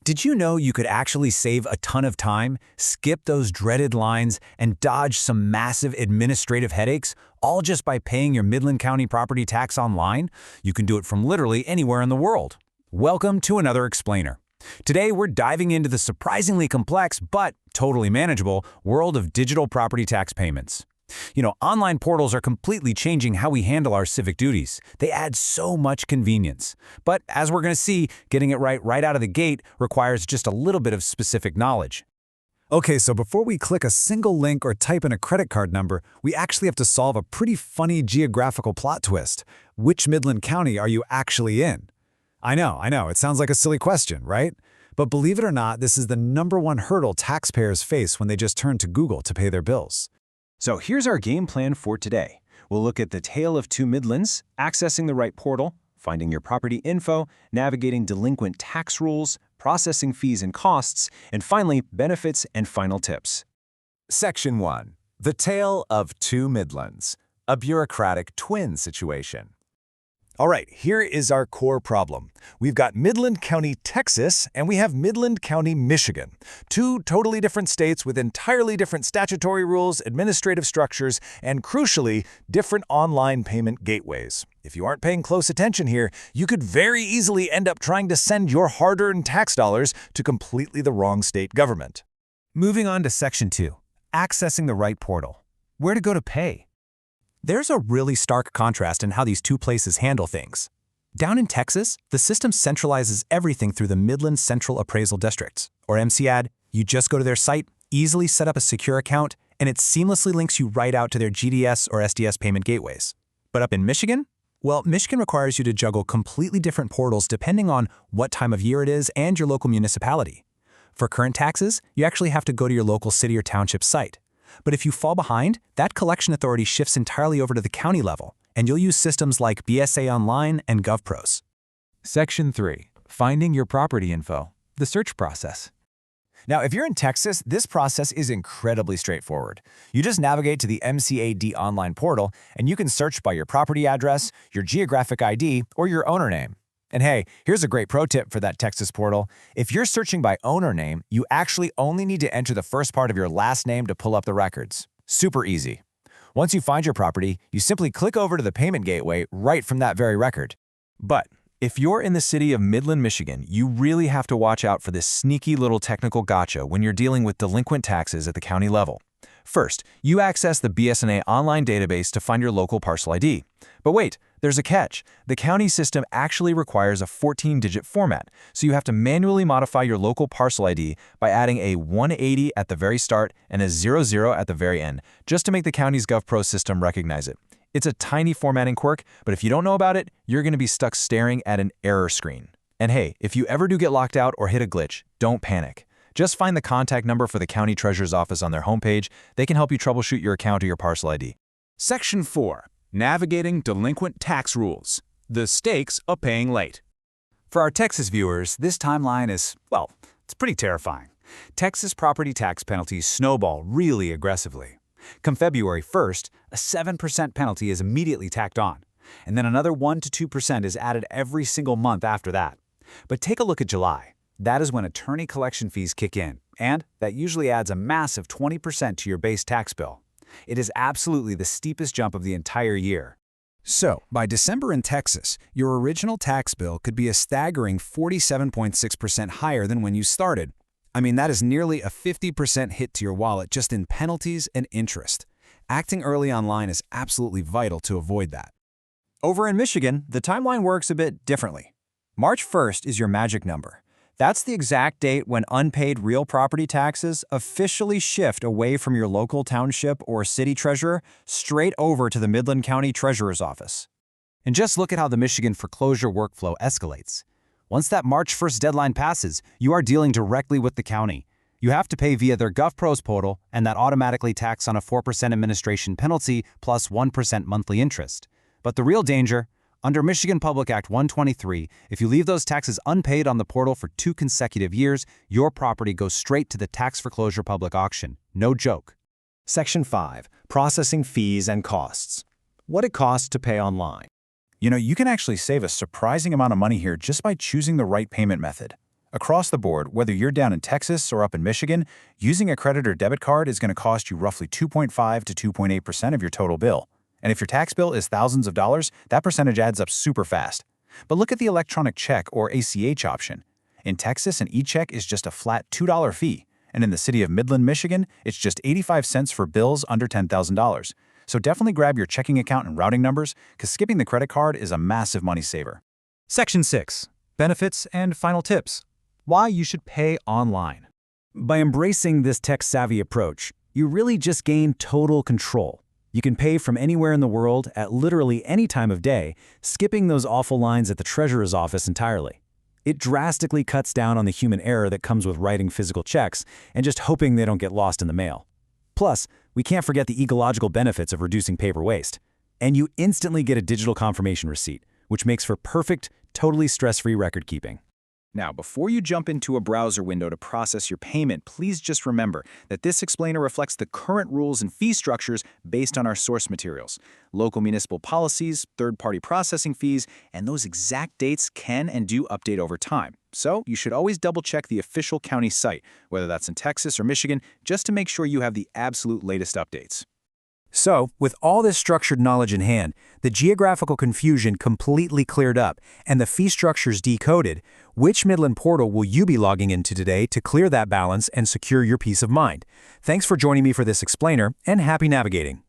Did you know you could actually save a ton of time, skip those dreaded lines, and dodge some massive administrative headaches, all just by paying your Midland County property tax online? You can do it from literally anywhere in the world. Welcome to another Explainer. Today, we're diving into the surprisingly complex but totally manageable world of digital property tax payments. Online portals are completely changing how we handle our civic duties. They add so much convenience. But as we're going to see, getting it right out of the gate requires just a little bit of specific knowledge. Okay, so before we click a single link or type in a credit card number, we actually have to solve a pretty funny geographical plot twist. Which Midland County are you actually in? I know, it sounds like a silly question, right? But believe it or not, this is the #1 hurdle taxpayers face when they just turn to Google to pay their bills. So here's our game plan for today. We'll look at the tale of two Midlands, accessing the right portal, finding your property info, navigating delinquent tax rules, processing fees and costs, and finally, benefits and final tips. Section 1. The Tale of Two Midlands, a bureaucratic twin situation. All right, here is our core problem. We've got Midland County, Texas, and we have Midland County, Michigan. Two totally different states with entirely different statutory rules, administrative structures, and crucially, different online payment gateways. If you aren't paying close attention here, you could very easily end up trying to send your hard-earned tax dollars to completely the wrong state government. Moving on to Section 2, accessing the right portal. Where to go to pay? There's a really stark contrast in how these two places handle things. Down in Texas, the system centralizes everything through the Midland Central Appraisal Districts, or MCAD. You just go to their site, easily set up a secure account, and it seamlessly links you right out to their GDS or SDS payment gateways. But up in Michigan? Well, Michigan requires you to juggle completely different portals depending on what time of year it is and your local municipality. For current taxes, you actually have to go to your local city or township site. But if you fall behind, that collection authority shifts entirely over to the county level, and you'll use systems like BSA Online and GovPros. Section 3. Finding your property info, the search process. Now, if you're in Texas, this process is incredibly straightforward. You just navigate to the MCAD online portal, and you can search by your property address, your geographic ID, or your owner name. And hey, here's a great pro tip for that Texas portal. If you're searching by owner name, you actually only need to enter the first part of your last name to pull up the records. Super easy. Once you find your property, you simply click over to the payment gateway right from that very record. But if you're in the city of Midland, Michigan, you really have to watch out for this sneaky little technical gotcha when you're dealing with delinquent taxes at the county level. First, you access the BSNA online database to find your local parcel ID. But wait, there's a catch. The county system actually requires a 14-digit format, so you have to manually modify your local parcel ID by adding a 180 at the very start and a 00 at the very end, just to make the county's GovPro system recognize it. It's a tiny formatting quirk, but if you don't know about it, you're going to be stuck staring at an error screen. And hey, if you ever do get locked out or hit a glitch, don't panic. Just find the contact number for the county treasurer's office on their homepage. They can help you troubleshoot your account or your parcel ID. Section 4. Navigating delinquent tax rules. The stakes of paying late. For our Texas viewers, this timeline is, well, it's pretty terrifying. Texas property tax penalties snowball really aggressively. Come February 1st, a 7% penalty is immediately tacked on, and then another 1 to 2% is added every single month after that. But take a look at July. That is when attorney collection fees kick in, and that usually adds a massive 20% to your base tax bill. It is absolutely the steepest jump of the entire year. So, by December in Texas, your original tax bill could be a staggering 47.6% higher than when you started. I mean, that is nearly a 50% hit to your wallet just in penalties and interest. Acting early online is absolutely vital to avoid that. Over in Michigan, the timeline works a bit differently. March 1st is your magic number. That's the exact date when unpaid real property taxes officially shift away from your local township or city treasurer straight over to the Midland County Treasurer's office. And just look at how the Michigan foreclosure workflow escalates. Once that March 1st deadline passes, you are dealing directly with the county. You have to pay via their GovPros portal, and that automatically tacks on a 4% administration penalty plus 1% monthly interest. But the real danger? Under Michigan Public Act 123, if you leave those taxes unpaid on the portal for 2 consecutive years, your property goes straight to the tax foreclosure public auction. No joke. Section 5. Processing fees and costs. What it costs to pay online. You can actually save a surprising amount of money here just by choosing the right payment method. Across the board, whether you're down in Texas or up in Michigan, using a credit or debit card is going to cost you roughly 2.5 to 2.8% of your total bill. And if your tax bill is thousands of dollars, that percentage adds up super fast. But look at the electronic check or ACH option. In Texas, an e-check is just a flat $2 fee, and in the city of Midland, Michigan, it's just 85 cents for bills under $10,000. So definitely grab your checking account and routing numbers, because skipping the credit card is a massive money saver. Section 6. Benefits and final tips. Why you should pay online. By embracing this tech-savvy approach, you really just gain total control. You can pay from anywhere in the world at literally any time of day, skipping those awful lines at the treasurer's office entirely. It drastically cuts down on the human error that comes with writing physical checks and just hoping they don't get lost in the mail. Plus, we can't forget the ecological benefits of reducing paper waste. And you instantly get a digital confirmation receipt, which makes for perfect, totally stress-free record keeping. Now, before you jump into a browser window to process your payment, please just remember that this explainer reflects the current rules and fee structures based on our source materials. Local municipal policies, third-party processing fees, and those exact dates can and do update over time. So you should always double-check the official county site, whether that's in Texas or Michigan, just to make sure you have the absolute latest updates. So, with all this structured knowledge in hand, the geographical confusion completely cleared up, and the fee structures decoded, which Midland portal will you be logging into today to clear that balance and secure your peace of mind? Thanks for joining me for this explainer, and happy navigating.